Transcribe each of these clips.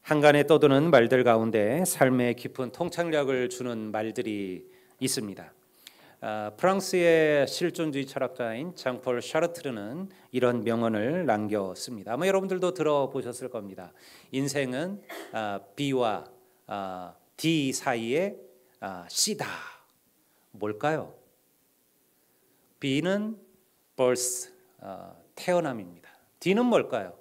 한간에 떠도는 말들 가운데 삶에 깊은 통찰력을 주는 말들이 있습니다. 프랑스의 실존주의 철학자인 장폴 샤르트르는 이런 명언을 남겼습니다. 아마 여러분들도 들어보셨을 겁니다. 인생은 B와 D 사이의 C다. 뭘까요? B는 birth, 태어남입니다. D는 뭘까요?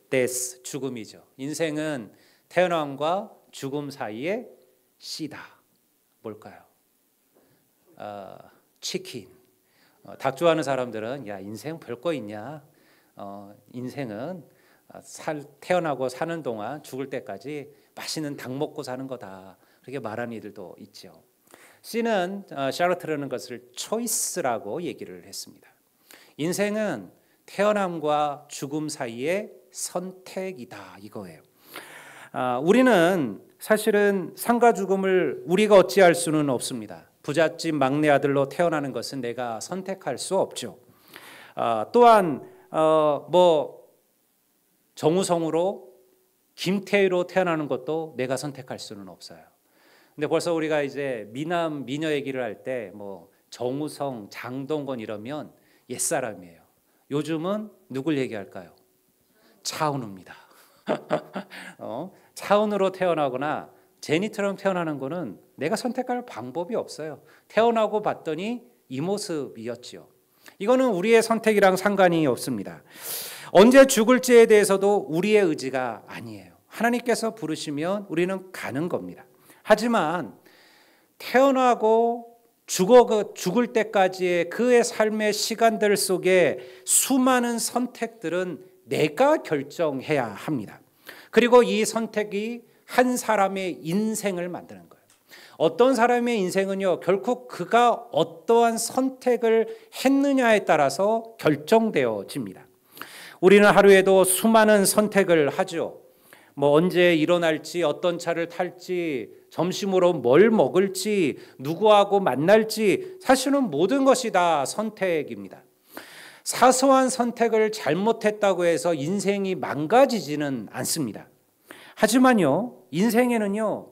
death, 죽음이죠. 인생은 태어남과 죽음 사이의 C다. 뭘까요? 치킨. 닭 좋아하는 사람들은 야, 인생 별거 있냐? 인생은 태어나고 사는 동안 죽을 때까지 맛있는 닭 먹고 사는 거다. 그렇게 말하는 이들도 있죠. C는 샤르트르는 것을 초이스라고 얘기를 했습니다. 인생은 태어남과 죽음 사이의 선택이다 이거예요. 우리는 사실은 삶과 죽음을 우리가 어찌할 수는 없습니다. 부잣집 막내 아들로 태어나는 것은 내가 선택할 수 없죠. 또한 정우성으로 김태희로 태어나는 것도 내가 선택할 수는 없어요. 근데 벌써 우리가 이제 미남 미녀 얘기를 할 때 정우성, 장동건 이러면 옛사람이에요. 요즘은 누굴 얘기할까요? 차은우입니다. 차은우로 태어나거나 제니처럼 태어나는 거는 내가 선택할 방법이 없어요. 태어나고 봤더니 이 모습이었지요. 이거는 우리의 선택이랑 상관이 없습니다. 언제 죽을지에 대해서도 우리의 의지가 아니에요. 하나님께서 부르시면 우리는 가는 겁니다. 하지만 태어나고 죽을 때까지의 그의 삶의 시간들 속에 수많은 선택들은 내가 결정해야 합니다. 그리고 이 선택이 한 사람의 인생을 만드는 거예요. 어떤 사람의 인생은요, 결국 그가 어떠한 선택을 했느냐에 따라서 결정되어집니다. 우리는 하루에도 수많은 선택을 하죠. 언제 일어날지, 어떤 차를 탈지, 점심으로 뭘 먹을지, 누구하고 만날지, 사실은 모든 것이 다 선택입니다. 사소한 선택을 잘못했다고 해서 인생이 망가지지는 않습니다. 하지만요, 인생에는요,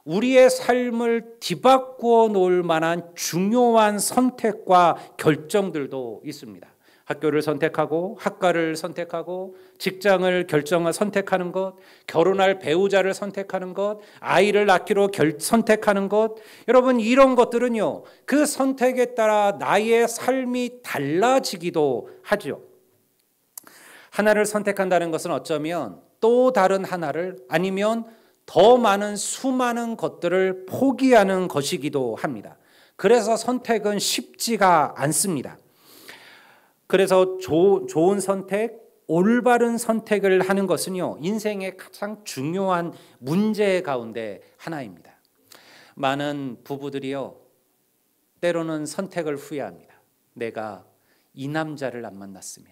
우리의 삶을 뒤바꾸어 놓을 만한 중요한 선택과 결정들도 있습니다. 학교를 선택하고 학과를 선택하고 직장을 선택하는 것, 결혼할 배우자를 선택하는 것, 아이를 낳기로 선택하는 것, 여러분 이런 것들은요, 그 선택에 따라 나의 삶이 달라지기도 하죠. 하나를 선택한다는 것은 어쩌면 또 다른 하나를 아니면 더 많은 수많은 것들을 포기하는 것이기도 합니다. 그래서 선택은 쉽지가 않습니다. 그래서 좋은 선택, 올바른 선택을 하는 것은요, 인생의 가장 중요한 문제 가운데 하나입니다. 많은 부부들이요, 때로는 선택을 후회합니다. 내가 이 남자를 안 만났으면,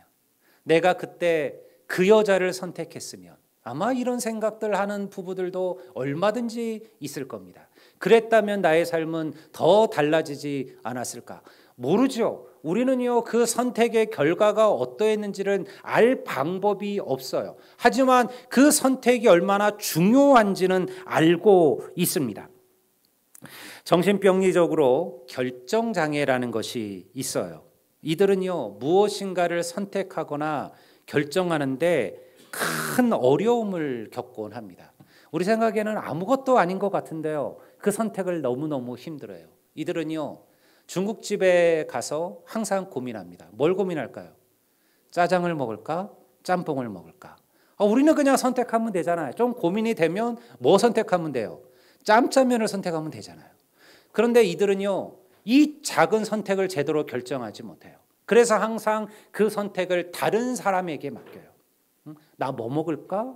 내가 그때 그 여자를 선택했으면, 아마 이런 생각들 하는 부부들도 얼마든지 있을 겁니다. 그랬다면 나의 삶은 더 달라지지 않았을까? 모르죠. 우리는요, 그 선택의 결과가 어떠했는지를 알 방법이 없어요. 하지만 그 선택이 얼마나 중요한지는 알고 있습니다. 정신병리적으로 결정장애라는 것이 있어요. 이들은요, 무엇인가를 선택하거나 결정하는데 큰 어려움을 겪곤 합니다. 우리 생각에는 아무것도 아닌 것 같은데요, 그 선택을 너무너무 힘들어요. 이들은요, 중국집에 가서 항상 고민합니다. 뭘 고민할까요? 짜장을 먹을까? 짬뽕을 먹을까? 우리는 그냥 선택하면 되잖아요. 좀 고민이 되면 뭐 선택하면 돼요? 짬짜면을 선택하면 되잖아요. 그런데 이들은요, 이 작은 선택을 제대로 결정하지 못해요. 그래서 항상 그 선택을 다른 사람에게 맡겨요. 나 뭐 먹을까?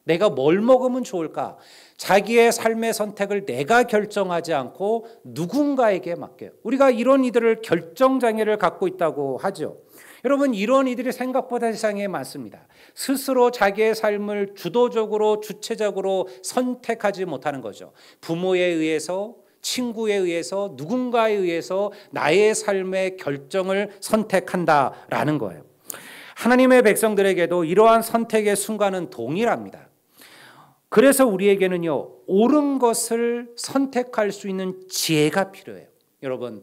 내가 뭘 먹으면 좋을까? 자기의 삶의 선택을 내가 결정하지 않고 누군가에게 맡겨요. 우리가 이런 이들을 결정장애를 갖고 있다고 하죠. 여러분, 이런 이들이 생각보다 세상에 많습니다. 스스로 자기의 삶을 주도적으로 주체적으로 선택하지 못하는 거죠. 부모에 의해서, 친구에 의해서, 누군가에 의해서 나의 삶의 결정을 선택한다라는 거예요. 하나님의 백성들에게도 이러한 선택의 순간은 동일합니다. 그래서 우리에게는요, 옳은 것을 선택할 수 있는 지혜가 필요해요. 여러분,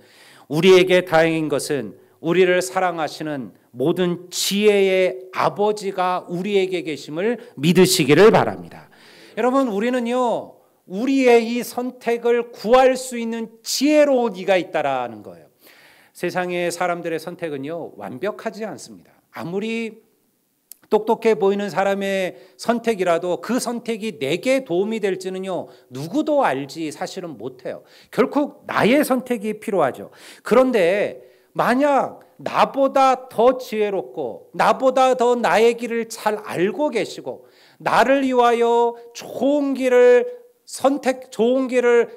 우리에게 다행인 것은 우리를 사랑하시는 모든 지혜의 아버지가 우리에게 계심을 믿으시기를 바랍니다. 여러분, 우리는요, 우리의 이 선택을 구할 수 있는 지혜로운 이가 있다라는 거예요. 세상의 사람들의 선택은요, 완벽하지 않습니다. 아무리 똑똑해 보이는 사람의 선택이라도 그 선택이 내게 도움이 될지는요, 누구도 알지 사실은 못해요. 결국 나의 선택이 필요하죠. 그런데 만약 나보다 더 지혜롭고 나보다 더 나의 길을 잘 알고 계시고 나를 위하여 좋은 길을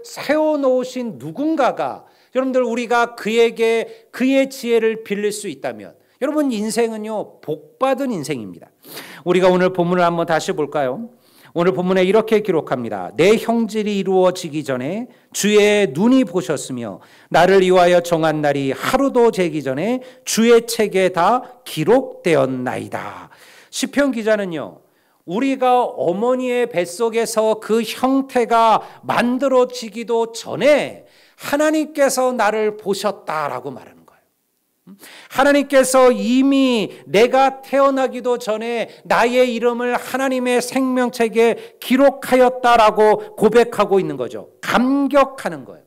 세워놓으신 누군가가, 여러분들, 우리가 그에게 그의 지혜를 빌릴 수 있다면, 여러분, 인생은요, 복받은 인생입니다. 우리가 오늘 본문을 한번 다시 볼까요? 오늘 본문에 이렇게 기록합니다. 내 형질이 이루어지기 전에 주의 눈이 보셨으며 나를 위하여 정한 날이 하루도 재기 전에 주의 책에 다 기록되었나이다. 시편 기자는요, 우리가 어머니의 뱃속에서 그 형태가 만들어지기도 전에 하나님께서 나를 보셨다라고 말합니다. 하나님께서 이미 내가 태어나기도 전에 나의 이름을 하나님의 생명책에 기록하였다라고 고백하고 있는 거죠. 감격하는 거예요.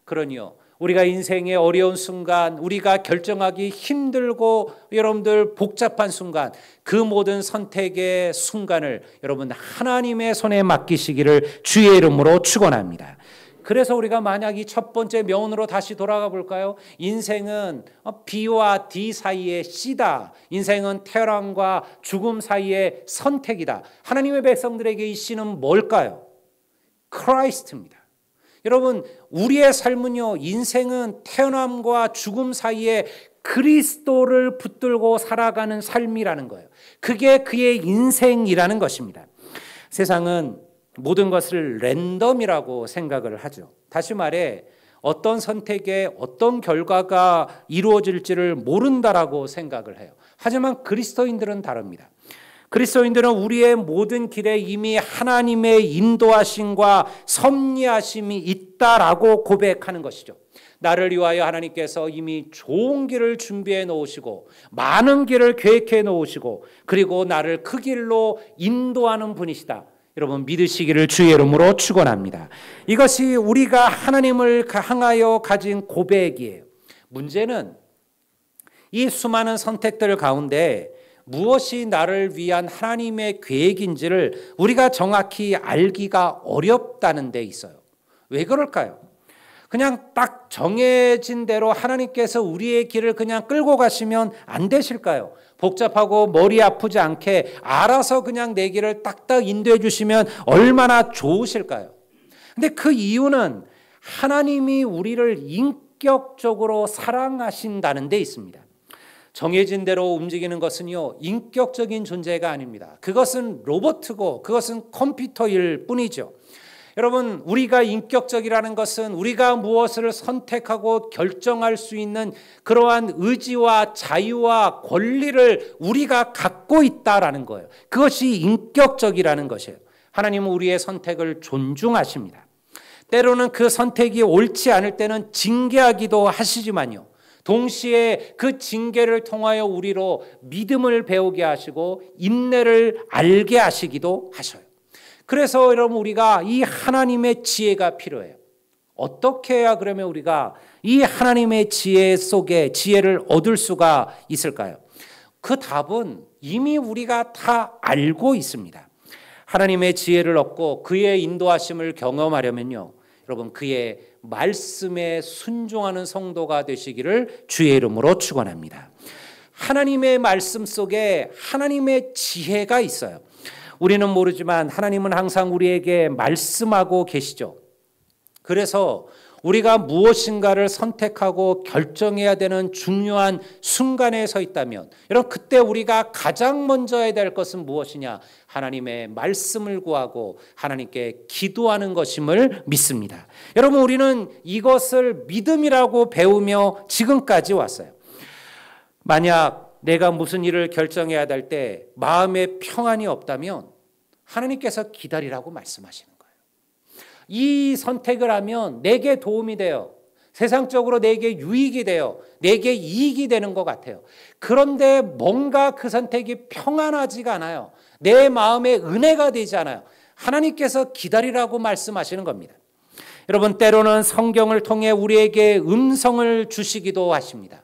그러니요, 우리가 인생의 어려운 순간, 우리가 결정하기 힘들고 여러분들 복잡한 순간, 그 모든 선택의 순간을 여러분 하나님의 손에 맡기시기를 주의 이름으로 축원합니다. 그래서 우리가 만약 이 첫 번째 명언으로 다시 돌아가 볼까요? 인생은 B와 D 사이의 C다. 인생은 태어남과 죽음 사이의 선택이다. 하나님의 백성들에게 이 C는 뭘까요? 크라이스트입니다. 여러분, 우리의 삶은요, 인생은 태어남과 죽음 사이에 그리스도를 붙들고 살아가는 삶이라는 거예요. 그게 그의 인생이라는 것입니다. 세상은 모든 것을 랜덤이라고 생각을 하죠. 다시 말해, 어떤 선택에 어떤 결과가 이루어질지를 모른다라고 생각을 해요. 하지만 그리스도인들은 다릅니다. 그리스도인들은 우리의 모든 길에 이미 하나님의 인도하심과 섭리하심이 있다라고 고백하는 것이죠. 나를 위하여 하나님께서 이미 좋은 길을 준비해 놓으시고 많은 길을 계획해 놓으시고 그리고 나를 그 길로 인도하는 분이시다. 여러분, 믿으시기를 주의 이름으로 축원합니다. 이것이 우리가 하나님을 향하여 가진 고백이에요. 문제는 이 수많은 선택들 가운데 무엇이 나를 위한 하나님의 계획인지를 우리가 정확히 알기가 어렵다는 데 있어요. 왜 그럴까요? 그냥 딱 정해진 대로 하나님께서 우리의 길을 그냥 끌고 가시면 안 되실까요? 복잡하고 머리 아프지 않게 알아서 그냥 내 길을 딱딱 인도해 주시면 얼마나 좋으실까요? 근데 그 이유는 하나님이 우리를 인격적으로 사랑하신다는 데 있습니다. 정해진 대로 움직이는 것은요, 인격적인 존재가 아닙니다. 그것은 로봇이고 그것은 컴퓨터일 뿐이죠. 여러분, 우리가 인격적이라는 것은 우리가 무엇을 선택하고 결정할 수 있는 그러한 의지와 자유와 권리를 우리가 갖고 있다라는 거예요. 그것이 인격적이라는 것이에요. 하나님은 우리의 선택을 존중하십니다. 때로는 그 선택이 옳지 않을 때는 징계하기도 하시지만요, 동시에 그 징계를 통하여 우리로 믿음을 배우게 하시고 인내를 알게 하시기도 하셔요. 그래서 여러분, 우리가 이 하나님의 지혜가 필요해요. 어떻게 해야 그러면 우리가 이 하나님의 지혜 속에 지혜를 얻을 수가 있을까요? 그 답은 이미 우리가 다 알고 있습니다. 하나님의 지혜를 얻고 그의 인도하심을 경험하려면요, 여러분, 그의 말씀에 순종하는 성도가 되시기를 주의 이름으로 축원합니다. 하나님의 말씀 속에 하나님의 지혜가 있어요. 우리는 모르지만 하나님은 항상 우리에게 말씀하고 계시죠. 그래서 우리가 무엇인가를 선택하고 결정해야 되는 중요한 순간에 서 있다면, 여러분, 그때 우리가 가장 먼저 해야 될 것은 무엇이냐? 하나님의 말씀을 구하고 하나님께 기도하는 것임을 믿습니다. 여러분, 우리는 이것을 믿음이라고 배우며 지금까지 왔어요. 만약 내가 무슨 일을 결정해야 될 때 마음에 평안이 없다면 하나님께서 기다리라고 말씀하시는 거예요. 이 선택을 하면 내게 도움이 돼요. 세상적으로 내게 유익이 돼요. 내게 이익이 되는 것 같아요. 그런데 뭔가 그 선택이 평안하지가 않아요. 내 마음에 은혜가 되지 않아요. 하나님께서 기다리라고 말씀하시는 겁니다. 여러분, 때로는 성경을 통해 우리에게 음성을 주시기도 하십니다.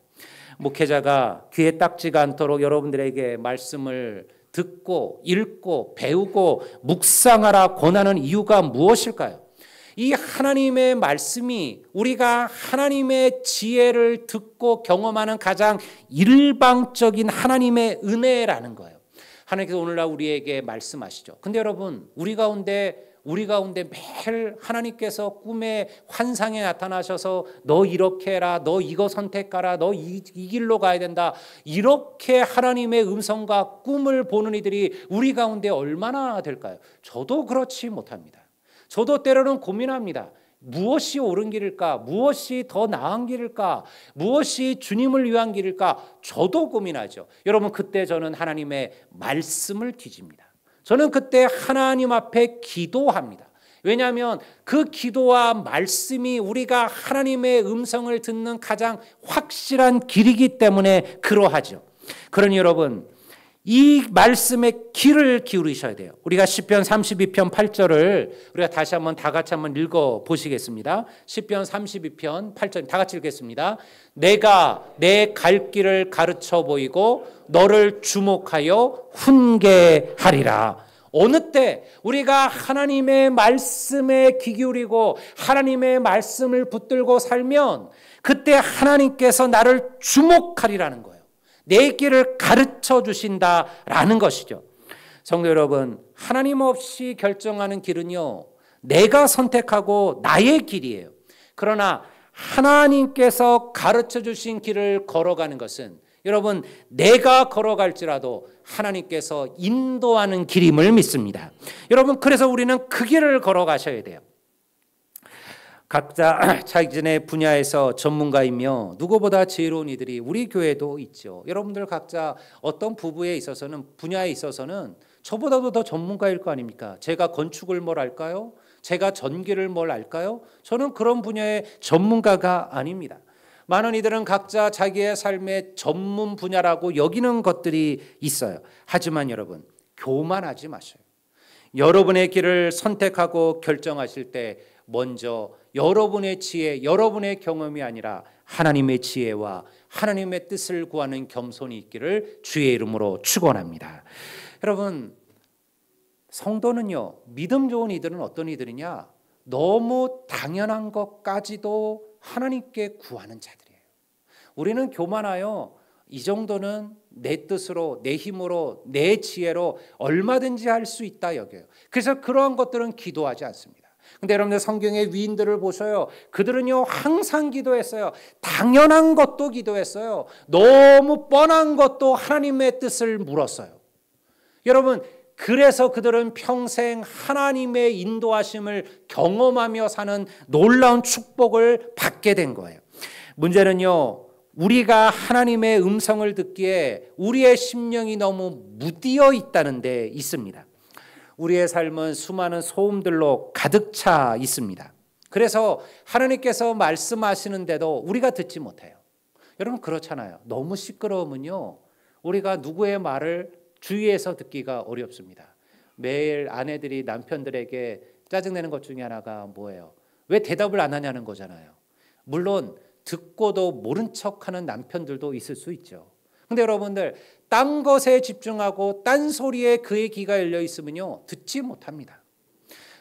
목회자가 귀에 딱지가 않도록 여러분들에게 말씀을 듣고 읽고 배우고 묵상하라 권하는 이유가 무엇일까요? 이 하나님의 말씀이 우리가 하나님의 지혜를 듣고 경험하는 가장 일방적인 하나님의 은혜라는 거예요. 하나님께서 오늘날 우리에게 말씀하시죠. 근데 여러분, 우리 가운데 매일 하나님께서 꿈에 환상에 나타나셔서 너 이렇게 해라, 너 이거 선택하라, 너 이 길로 가야 된다, 이렇게 하나님의 음성과 꿈을 보는 이들이 우리 가운데 얼마나 될까요? 저도 그렇지 못합니다. 저도 때로는 고민합니다. 무엇이 옳은 길일까? 무엇이 더 나은 길일까? 무엇이 주님을 위한 길일까? 저도 고민하죠. 여러분, 그때 저는 하나님의 말씀을 뒤집니다. 저는 그때 하나님 앞에 기도합니다. 왜냐하면 그 기도와 말씀이 우리가 하나님의 음성을 듣는 가장 확실한 길이기 때문에 그러하죠. 그러니 여러분, 이 말씀에 귀를 기울이셔야 돼요. 우리가 시편 32편 8절을 우리가 다시 한번 다 같이 한번 읽어 보시겠습니다. 시편 32편 8절 다 같이 읽겠습니다. 내가 내 갈 길을 가르쳐 보이고 너를 주목하여 훈계하리라. 어느 때 우리가 하나님의 말씀에 귀 기울이고 하나님의 말씀을 붙들고 살면 그때 하나님께서 나를 주목하리라는 거예요. 내 길을 가르쳐 주신다라는 것이죠. 성도 여러분, 하나님 없이 결정하는 길은요, 내가 선택하고 나의 길이에요. 그러나 하나님께서 가르쳐 주신 길을 걸어가는 것은 여러분, 내가 걸어갈지라도 하나님께서 인도하는 길임을 믿습니다. 여러분, 그래서 우리는 그 길을 걸어가셔야 돼요. 각자 자기네 분야에서 전문가이며 누구보다 지혜로운 이들이 우리 교회도 있죠. 여러분들 각자 어떤 부부에 있어서는 분야에 있어서는 저보다도 더 전문가일 거 아닙니까? 제가 건축을 뭘 알까요? 제가 전기를 뭘 알까요? 저는 그런 분야의 전문가가 아닙니다. 많은 이들은 각자 자기의 삶의 전문 분야라고 여기는 것들이 있어요. 하지만 여러분, 교만하지 마셔요. 여러분의 길을 선택하고 결정하실 때 먼저 여러분의 지혜, 여러분의 경험이 아니라 하나님의 지혜와 하나님의 뜻을 구하는 겸손이 있기를 주의 이름으로 축원합니다. 여러분, 성도는요, 믿음 좋은 이들은 어떤 이들이냐? 너무 당연한 것까지도 하나님께 구하는 자들이에요. 우리는 교만하여 이 정도는 내 뜻으로, 내 힘으로, 내 지혜로 얼마든지 할 수 있다 여겨요. 그래서 그러한 것들은 기도하지 않습니다. 근데 여러분들 성경의 위인들을 보셔요. 그들은요, 항상 기도했어요. 당연한 것도 기도했어요. 너무 뻔한 것도 하나님의 뜻을 물었어요. 여러분, 그래서 그들은 평생 하나님의 인도하심을 경험하며 사는 놀라운 축복을 받게 된 거예요. 문제는요, 우리가 하나님의 음성을 듣기에 우리의 심령이 너무 무디어 있다는 데 있습니다. 우리의 삶은 수많은 소음들로 가득 차 있습니다. 그래서 하나님께서 말씀하시는데도 우리가 듣지 못해요. 여러분, 그렇잖아요. 너무 시끄러우면요, 우리가 누구의 말을 주위에서 듣기가 어렵습니다. 매일 아내들이 남편들에게 짜증내는 것 중에 하나가 뭐예요? 왜 대답을 안 하냐는 거잖아요. 물론 듣고도 모른 척하는 남편들도 있을 수 있죠. 근데 여러분들, 딴 것에 집중하고 딴 소리에 그의 귀가 열려 있으면요, 듣지 못합니다.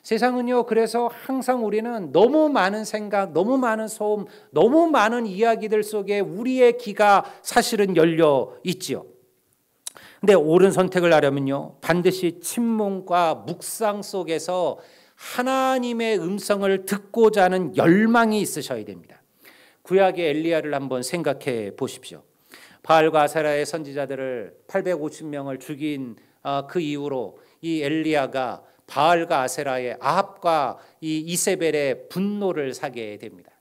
세상은요, 그래서 항상 우리는 너무 많은 생각, 너무 많은 소음, 너무 많은 이야기들 속에 우리의 귀가 사실은 열려 있지요. 근데 옳은 선택을 하려면요, 반드시 침묵과 묵상 속에서 하나님의 음성을 듣고자 하는 열망이 있으셔야 됩니다. 구약의 엘리야를 한번 생각해 보십시오. 바알과 아세라의 선지자들을 850명을 죽인 그 이후로 이 엘리야가 바알과 아세라의 아합과 이 이세벨의 분노를 사게 됩니다.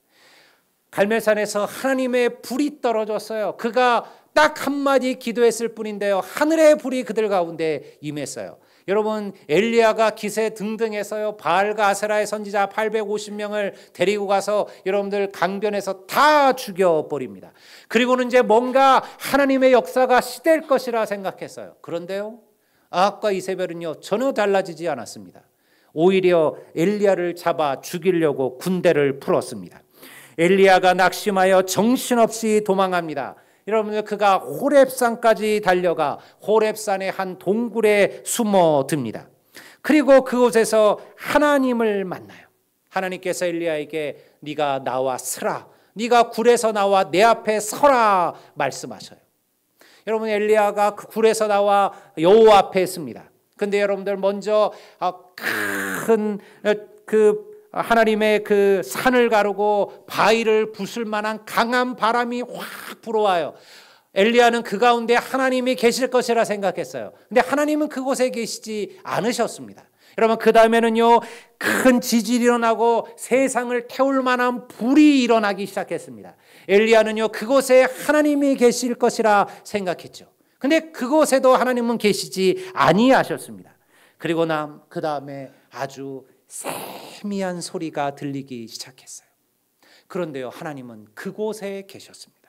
갈멜산에서 하나님의 불이 떨어졌어요. 그가 딱 한마디 기도했을 뿐인데요, 하늘의 불이 그들 가운데 임했어요. 여러분 엘리야가 기세 등등해서요 바알과 아세라의 선지자 850명을 데리고 가서 여러분들 강변에서 다 죽여버립니다. 그리고는 이제 뭔가 하나님의 역사가 시될 것이라 생각했어요. 그런데요 아합과 이세벨은요 전혀 달라지지 않았습니다. 오히려 엘리야를 잡아 죽이려고 군대를 풀었습니다. 엘리야가 낙심하여 정신없이 도망합니다. 여러분들 그가 호렙산까지 달려가 호렙산의 한 동굴에 숨어듭니다. 그리고 그곳에서 하나님을 만나요. 하나님께서 엘리야에게 네가 나와 서라, 네가 굴에서 나와 내 앞에 서라 말씀하셔요. 여러분 엘리야가 그 굴에서 나와 여호와 앞에 섭니다. 근데 여러분들 먼저 큰 하나님의 그 산을 가르고 바위를 부술 만한 강한 바람이 확 불어와요. 엘리야는 그 가운데 하나님이 계실 것이라 생각했어요. 근데 하나님은 그곳에 계시지 않으셨습니다. 여러분 그 다음에는요 큰 지진이 일어나고 세상을 태울 만한 불이 일어나기 시작했습니다. 엘리야는요 그곳에 하나님이 계실 것이라 생각했죠. 근데 그곳에도 하나님은 계시지 아니하셨습니다. 그리고 그 다음에 아주 세미한 소리가 들리기 시작했어요. 그런데요 하나님은 그곳에 계셨습니다.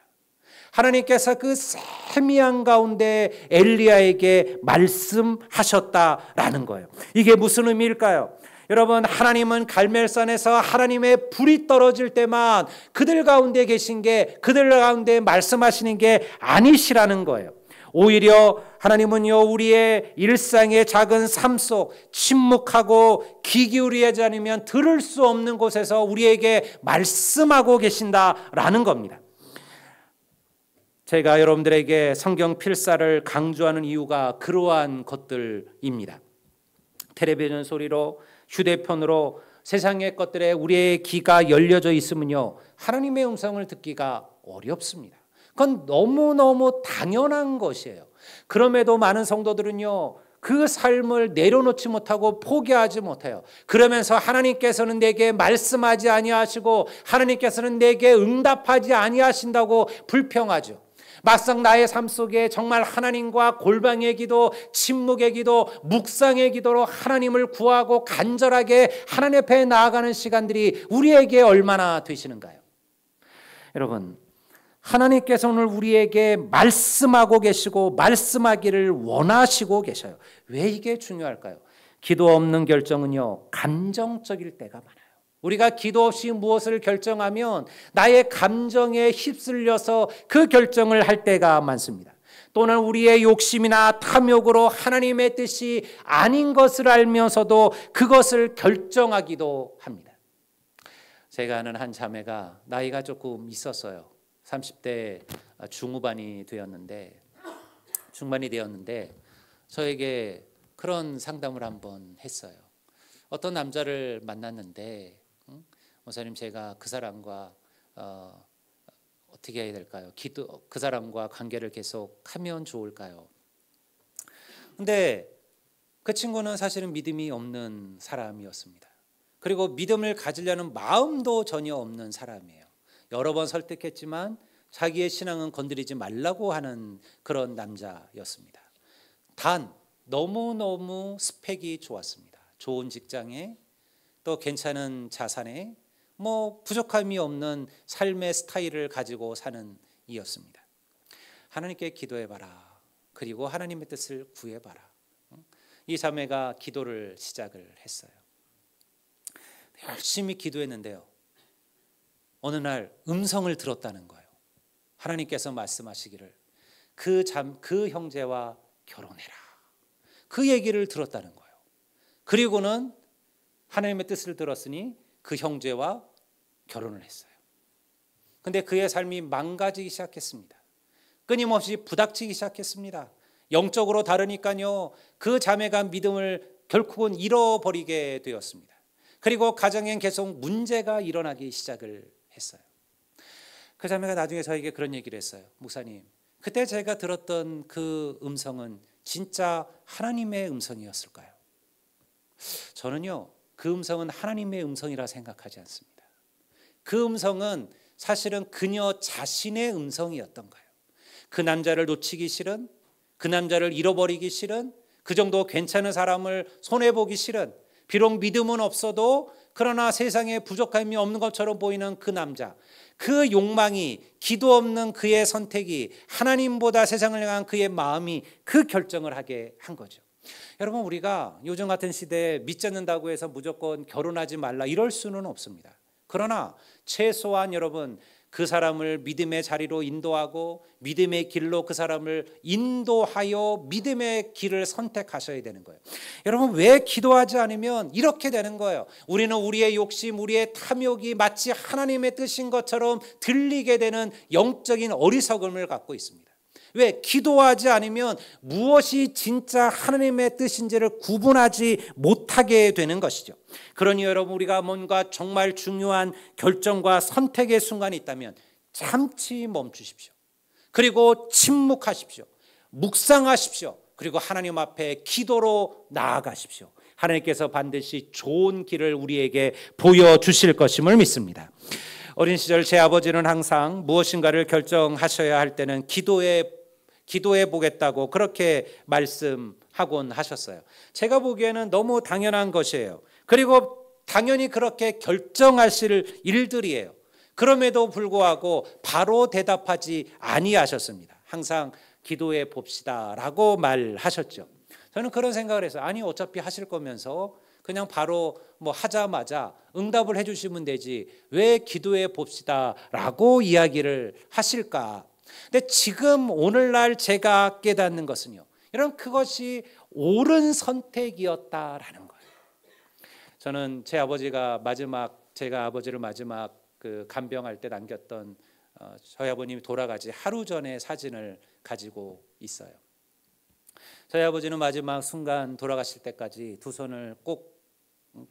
하나님께서 그 세미한 가운데 엘리야에게 말씀하셨다라는 거예요. 이게 무슨 의미일까요? 여러분 하나님은 갈멜산에서 하나님의 불이 떨어질 때만 그들 가운데 계신 게 그들 가운데 말씀하시는 게 아니시라는 거예요. 오히려 하나님은요 우리의 일상의 작은 삶 속 침묵하고 귀 기울이지 않으면 들을 수 없는 곳에서 우리에게 말씀하고 계신다라는 겁니다. 제가 여러분들에게 성경 필사를 강조하는 이유가 그러한 것들입니다. 텔레비전 소리로 휴대폰으로 세상의 것들에 우리의 귀가 열려져 있으면요 하나님의 음성을 듣기가 어렵습니다. 그건 너무너무 당연한 것이에요. 그럼에도 많은 성도들은요 그 삶을 내려놓지 못하고 포기하지 못해요. 그러면서 하나님께서는 내게 말씀하지 아니하시고 하나님께서는 내게 응답하지 아니하신다고 불평하죠. 막상 나의 삶 속에 정말 하나님과 골방의 기도, 침묵의 기도, 묵상의 기도로 하나님을 구하고 간절하게 하나님 앞에 나아가는 시간들이 우리에게 얼마나 되시는가요? 여러분 하나님께서 오늘 우리에게 말씀하고 계시고 말씀하기를 원하시고 계셔요. 왜 이게 중요할까요? 기도 없는 결정은요 감정적일 때가 많아요. 우리가 기도 없이 무엇을 결정하면 나의 감정에 휩쓸려서 그 결정을 할 때가 많습니다. 또는 우리의 욕심이나 탐욕으로 하나님의 뜻이 아닌 것을 알면서도 그것을 결정하기도 합니다. 제가 아는 한 자매가 나이가 조금 있었어요. 30대 중반이 되었는데 저에게 그런 상담을 한번 했어요. 어떤 남자를 만났는데 목사님 제가 그 사람과 어떻게 해야 될까요? 그 사람과 관계를 계속 하면 좋을까요? 근데 그 친구는 사실은 믿음이 없는 사람이었습니다. 그리고 믿음을 가지려는 마음도 전혀 없는 사람이에요. 여러 번 설득했지만 자기의 신앙은 건드리지 말라고 하는 그런 남자였습니다. 단 너무너무 스펙이 좋았습니다. 좋은 직장에 또 괜찮은 자산에 부족함이 없는 삶의 스타일을 가지고 사는 이였습니다. 하나님께 기도해봐라. 그리고 하나님의 뜻을 구해봐라. 이 자매가 기도를 시작을 했어요. 열심히 기도했는데요. 어느 날 음성을 들었다는 거예요. 하나님께서 말씀하시기를 그 형제와 결혼해라. 그 얘기를 들었다는 거예요. 그리고는 하나님의 뜻을 들었으니 그 형제와 결혼을 했어요. 근데 그의 삶이 망가지기 시작했습니다. 끊임없이 부닥치기 시작했습니다. 영적으로 다르니까요. 그 자매가 믿음을 결국은 잃어버리게 되었습니다. 그리고 가정엔 계속 문제가 일어나기 시작을 했어요. 그 자매가 나중에 저에게 그런 얘기를 했어요. 목사님, 그때 제가 들었던 그 음성은 진짜 하나님의 음성이었을까요? 저는요, 그 음성은 하나님의 음성이라 생각하지 않습니다. 그 음성은 사실은 그녀 자신의 음성이었던 거예요. 그 남자를 놓치기 싫은, 그 남자를 잃어버리기 싫은, 그 정도 괜찮은 사람을 손해보기 싫은, 비록 믿음은 없어도 그러나 세상에 부족함이 없는 것처럼 보이는 그 남자, 그 욕망이, 기도 없는 그의 선택이, 하나님보다 세상을 향한 그의 마음이 그 결정을 하게 한 거죠. 여러분, 우리가 요즘 같은 시대에 믿지 않는다고 해서 무조건 결혼하지 말라 이럴 수는 없습니다. 그러나 최소한 여러분, 그 사람을 믿음의 자리로 인도하고 믿음의 길로 그 사람을 인도하여 믿음의 길을 선택하셔야 되는 거예요. 여러분, 왜 기도하지 않으면 이렇게 되는 거예요. 우리는 우리의 욕심, 우리의 탐욕이 마치 하나님의 뜻인 것처럼 들리게 되는 영적인 어리석음을 갖고 있습니다. 왜? 기도하지 않으면 무엇이 진짜 하나님의 뜻인지를 구분하지 못하게 되는 것이죠. 그러니 여러분, 우리가 뭔가 정말 중요한 결정과 선택의 순간이 있다면 잠시 멈추십시오. 그리고 침묵하십시오. 묵상하십시오. 그리고 하나님 앞에 기도로 나아가십시오. 하나님께서 반드시 좋은 길을 우리에게 보여주실 것임을 믿습니다. 어린 시절 제 아버지는 항상 무엇인가를 결정하셔야 할 때는 기도해 보겠다고 그렇게 말씀하곤 하셨어요. 제가 보기에는 너무 당연한 것이에요. 그리고 당연히 그렇게 결정하실 일들이에요. 그럼에도 불구하고 바로 대답하지 아니하셨습니다. 항상 기도해 봅시다라고 말하셨죠. 저는 그런 생각을 했어요. 아니, 어차피 하실 거면서 그냥 바로 하자마자 응답을 해주시면 되지 왜 기도해 봅시다라고 이야기를 하실까? 근데 지금 오늘날 제가 깨닫는 것은요, 여러분, 그것이 옳은 선택이었다라는 거예요. 저는 제가 아버지를 마지막 그 간병할 때 남겼던 저희 아버님이 돌아가지 하루 전에 사진을 가지고 있어요. 저희 아버지는 마지막 순간 돌아가실 때까지 두 손을 꼭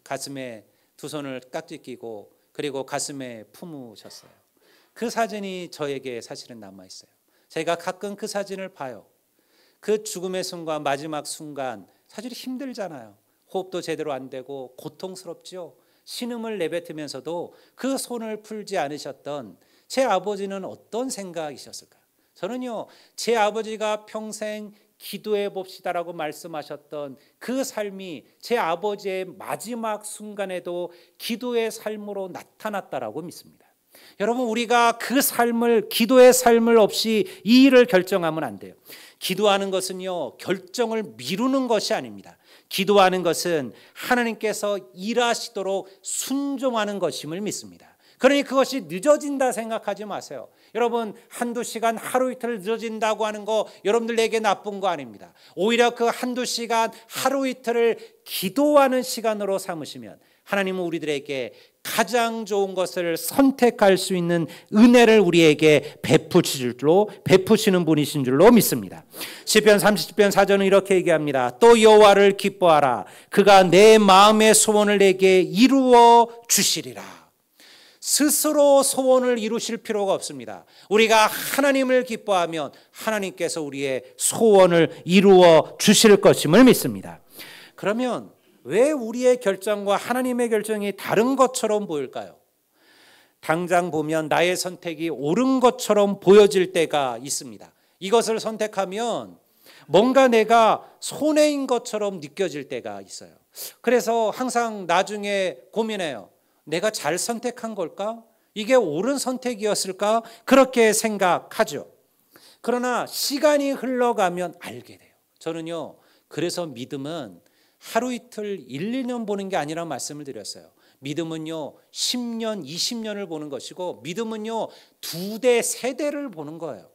가슴에 두 손을 깍지 끼고 그리고 가슴에 품으셨어요. 그 사진이 저에게 사실은 남아있어요. 제가 가끔 그 사진을 봐요. 그 죽음의 순간, 마지막 순간 사실 힘들잖아요. 호흡도 제대로 안 되고 고통스럽죠. 신음을 내뱉으면서도 그 손을 풀지 않으셨던 제 아버지는 어떤 생각이셨을까요? 저는요, 제 아버지가 평생 기도해 봅시다라고 말씀하셨던 그 삶이 제 아버지의 마지막 순간에도 기도의 삶으로 나타났다라고 믿습니다. 여러분, 우리가 그 삶을, 기도의 삶을 없이 이 일을 결정하면 안 돼요. 기도하는 것은요, 결정을 미루는 것이 아닙니다. 기도하는 것은 하나님께서 일하시도록 순종하는 것임을 믿습니다. 그러니 그것이 늦어진다 생각하지 마세요. 여러분, 한두 시간, 하루 이틀 늦어진다고 하는 거 여러분들에게 나쁜 거 아닙니다. 오히려 그 한두 시간, 하루 이틀을 기도하는 시간으로 삼으시면 하나님은 우리들에게 가장 좋은 것을 선택할 수 있는 은혜를 우리에게 베푸시는 분이신 줄로 믿습니다. 시편 30편 4절은 이렇게 얘기합니다. 또 여호와를 기뻐하라. 그가 내 마음의 소원을 내게 이루어 주시리라. 스스로 소원을 이루실 필요가 없습니다. 우리가 하나님을 기뻐하면 하나님께서 우리의 소원을 이루어 주실 것임을 믿습니다. 그러면 왜 우리의 결정과 하나님의 결정이 다른 것처럼 보일까요? 당장 보면 나의 선택이 옳은 것처럼 보여질 때가 있습니다. 이것을 선택하면 뭔가 내가 손해인 것처럼 느껴질 때가 있어요. 그래서 항상 나중에 고민해요. 내가 잘 선택한 걸까? 이게 옳은 선택이었을까? 그렇게 생각하죠. 그러나 시간이 흘러가면 알게 돼요. 저는요, 그래서 믿음은 하루 이틀 1, 2년 보는 게 아니라 말씀을 드렸어요. 믿음은요, 10년, 20년을 보는 것이고 믿음은요, 2대, 3대를 보는 거예요.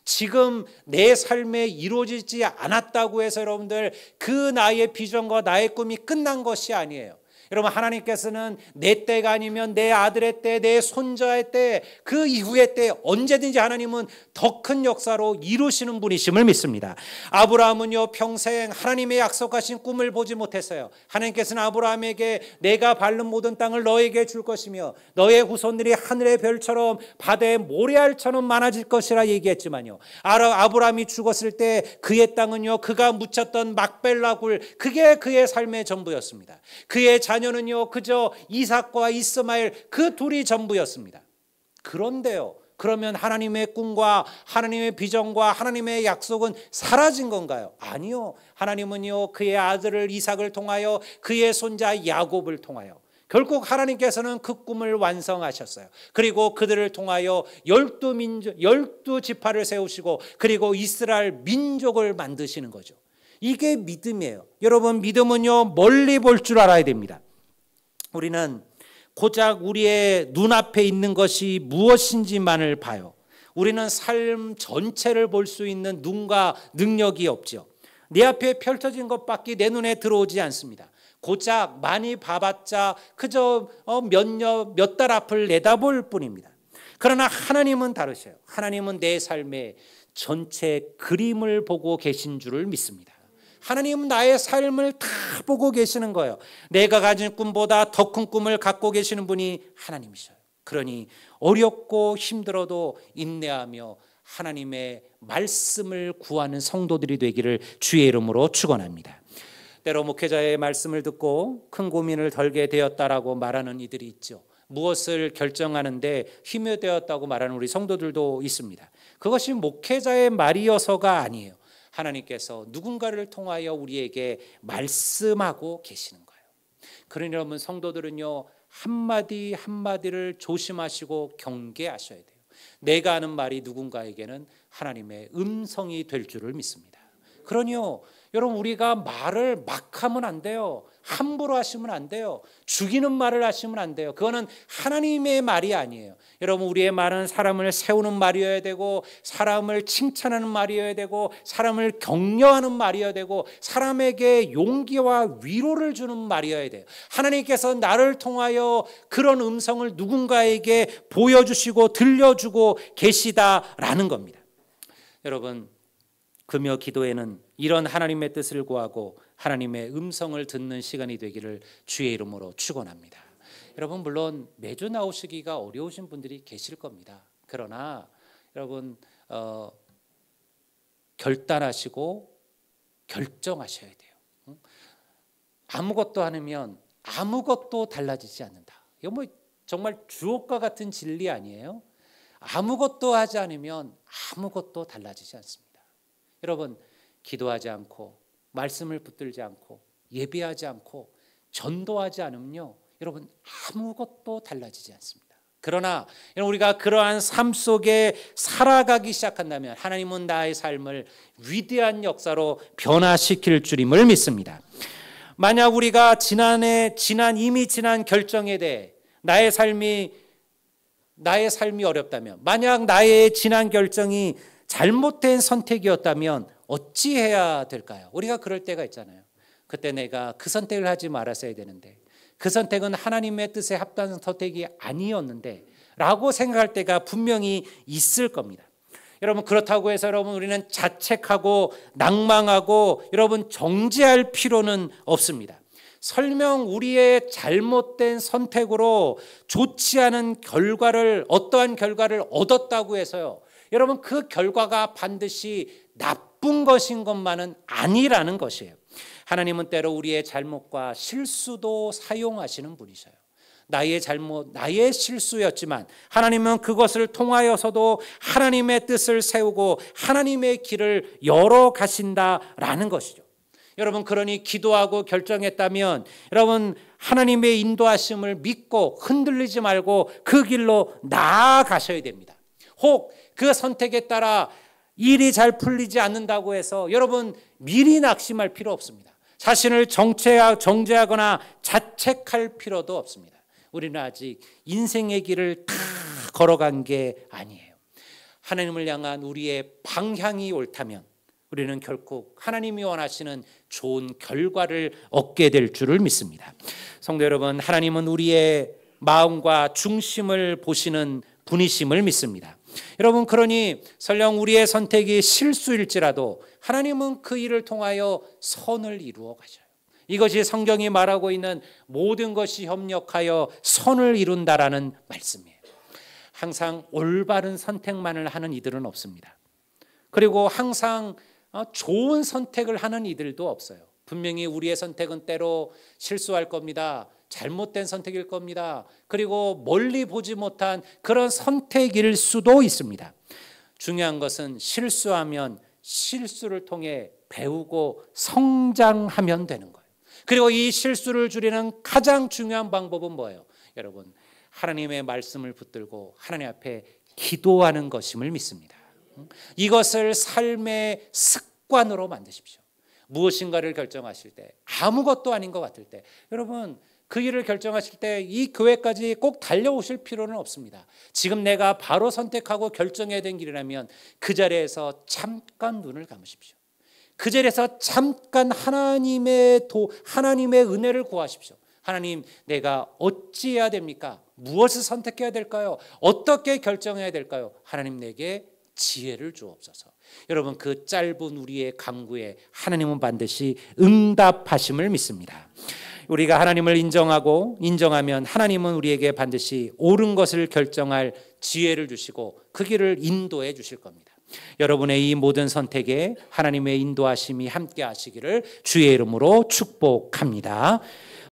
지금 내 삶에 이루어지지 않았다고 해서 여러분들 그 나의 비전과 나의 꿈이 끝난 것이 아니에요. 여러분, 하나님께서는 내 때가 아니면 내 아들의 때, 내 손자의 때, 그 이후의 때 언제든지 하나님은 더 큰 역사로 이루시는 분이심을 믿습니다. 아브라함은요, 평생 하나님의 약속하신 꿈을 보지 못했어요. 하나님께서는 아브라함에게 내가 밟는 모든 땅을 너에게 줄 것이며 너의 후손들이 하늘의 별처럼 바다의 모래알처럼 많아질 것이라 얘기했지만요, 아브라함이 죽었을 때 그의 땅은요, 그가 묻혔던 막벨라 굴, 그게 그의 삶의 전부였습니다. 그의 자녀는요, 그저 이삭과 이스마엘 그 둘이 전부였습니다. 그런데요, 그러면 하나님의 꿈과 하나님의 비전과 하나님의 약속은 사라진 건가요? 아니요. 하나님은요, 그의 아들을 이삭을 통하여 그의 손자 야곱을 통하여 결국 하나님께서는 그 꿈을 완성하셨어요. 그리고 그들을 통하여 12지파를 세우시고 그리고 이스라엘 민족을 만드시는 거죠. 이게 믿음이에요. 여러분, 믿음은요, 멀리 볼 줄 알아야 됩니다. 우리는 고작 우리의 눈앞에 있는 것이 무엇인지만을 봐요. 우리는 삶 전체를 볼 수 있는 눈과 능력이 없죠. 내 앞에 펼쳐진 것밖에 내 눈에 들어오지 않습니다. 고작 많이 봐봤자 그저 몇 달 앞을 내다볼 뿐입니다. 그러나 하나님은 다르셔요. 하나님은 내 삶의 전체 그림을 보고 계신 줄을 믿습니다. 하나님은 나의 삶을 다 보고 계시는 거예요. 내가 가진 꿈보다 더 큰 꿈을 갖고 계시는 분이 하나님이셔요. 그러니 어렵고 힘들어도 인내하며 하나님의 말씀을 구하는 성도들이 되기를 주의 이름으로 축원합니다. 때로 목회자의 말씀을 듣고 큰 고민을 덜게 되었다라고 말하는 이들이 있죠. 무엇을 결정하는데 힘이 되었다고 말하는 우리 성도들도 있습니다. 그것이 목회자의 말이어서가 아니에요. 하나님께서 누군가를 통하여 우리에게 말씀하고 계시는 거예요. 그러니 여러분, 성도들은요, 한마디 한마디를 조심하시고 경계하셔야 돼요. 내가 하는 말이 누군가에게는 하나님의 음성이 될 줄을 믿습니다. 그러니요, 여러분, 우리가 말을 막 하면 안 돼요. 함부로 하시면 안 돼요. 죽이는 말을 하시면 안 돼요. 그거는 하나님의 말이 아니에요. 여러분, 우리의 말은 사람을 세우는 말이어야 되고, 사람을 칭찬하는 말이어야 되고, 사람을 격려하는 말이어야 되고, 사람에게 용기와 위로를 주는 말이어야 돼요. 하나님께서 나를 통하여 그런 음성을 누군가에게 보여주시고 들려주고 계시다라는 겁니다. 여러분, 금요 기도에는 이런 하나님의 뜻을 구하고 하나님의 음성을 듣는 시간이 되기를 주의 이름으로 축원합니다. 여러분, 물론 매주 나오시기가 어려우신 분들이 계실 겁니다. 그러나 여러분, 결단하시고 결정하셔야 돼요. 아무것도 안 하면 아무것도 달라지지 않는다. 이거 뭐 정말 주옥과 같은 진리 아니에요? 아무것도 하지 않으면 아무것도 달라지지 않습니다. 여러분, 기도하지 않고 말씀을 붙들지 않고 예배하지 않고 전도하지 않으면요, 여러분, 아무것도 달라지지 않습니다. 그러나 우리가 그러한 삶 속에 살아가기 시작한다면 하나님은 나의 삶을 위대한 역사로 변화시킬 줄임을 믿습니다. 만약 우리가 이미 지난 결정에 대해 나의 삶이 어렵다면, 만약 나의 지난 결정이 잘못된 선택이었다면 어찌해야 될까요? 우리가 그럴 때가 있잖아요. 그때 내가 그 선택을 하지 말았어야 되는데, 그 선택은 하나님의 뜻에 합당한 선택이 아니었는데 라고 생각할 때가 분명히 있을 겁니다. 여러분, 그렇다고 해서 우리는 자책하고 낭망하고 정죄할 필요는 없습니다. 설령 우리의 잘못된 선택으로 좋지 않은 어떠한 결과를 얻었다고 해서요, 여러분, 그 결과가 반드시 나쁜 것인 것만은 아니라는 것이에요. 하나님은 때로 우리의 잘못과 실수도 사용하시는 분이셔요. 나의 잘못, 나의 실수였지만 하나님은 그것을 통하여서도 하나님의 뜻을 세우고 하나님의 길을 열어 가신다라는 것이죠. 여러분, 그러니 기도하고 결정했다면 여러분, 하나님의 인도하심을 믿고 흔들리지 말고 그 길로 나아가셔야 됩니다. 혹 그 선택에 따라 일이 잘 풀리지 않는다고 해서 여러분, 미리 낙심할 필요 없습니다. 자신을 정죄하거나 자책할 필요도 없습니다. 우리는 아직 인생의 길을 다 걸어간 게 아니에요. 하나님을 향한 우리의 방향이 옳다면 우리는 결국 하나님이 원하시는 좋은 결과를 얻게 될 줄을 믿습니다. 성도 여러분, 하나님은 우리의 마음과 중심을 보시는 분이심을 믿습니다. 여러분, 그러니 설령 우리의 선택이 실수일지라도 하나님은 그 일을 통하여 선을 이루어 가셔요. 이것이 성경이 말하고 있는 모든 것이 협력하여 선을 이룬다라는 말씀이에요. 항상 올바른 선택만을 하는 이들은 없습니다. 그리고 항상 좋은 선택을 하는 이들도 없어요. 분명히 우리의 선택은 때로 실수할 겁니다. 잘못된 선택일 겁니다. 그리고 멀리 보지 못한 그런 선택일 수도 있습니다. 중요한 것은 실수하면 실수를 통해 배우고 성장하면 되는 거예요. 그리고 이 실수를 줄이는 가장 중요한 방법은 뭐예요? 여러분, 하나님의 말씀을 붙들고 하나님 앞에 기도하는 것임을 믿습니다. 이것을 삶의 습관으로 만드십시오. 무엇인가를 결정하실 때, 아무것도 아닌 것 같을 때, 여러분 그 일을 결정하실 때 이 교회까지 꼭 달려오실 필요는 없습니다. 지금 내가 바로 선택하고 결정해야 된 길이라면 그 자리에서 잠깐 눈을 감으십시오. 그 자리에서 잠깐 하나님의 은혜를 구하십시오. 하나님, 내가 어찌해야 됩니까? 무엇을 선택해야 될까요? 어떻게 결정해야 될까요? 하나님, 내게 지혜를 주옵소서. 여러분, 그 짧은 우리의 간구에 하나님은 반드시 응답하심을 믿습니다. 우리가 하나님을 인정하면 하나님은 우리에게 반드시 옳은 것을 결정할 지혜를 주시고 그 길을 인도해 주실 겁니다. 여러분의 이 모든 선택에 하나님의 인도하심이 함께 하시기를 주의 이름으로 축복합니다.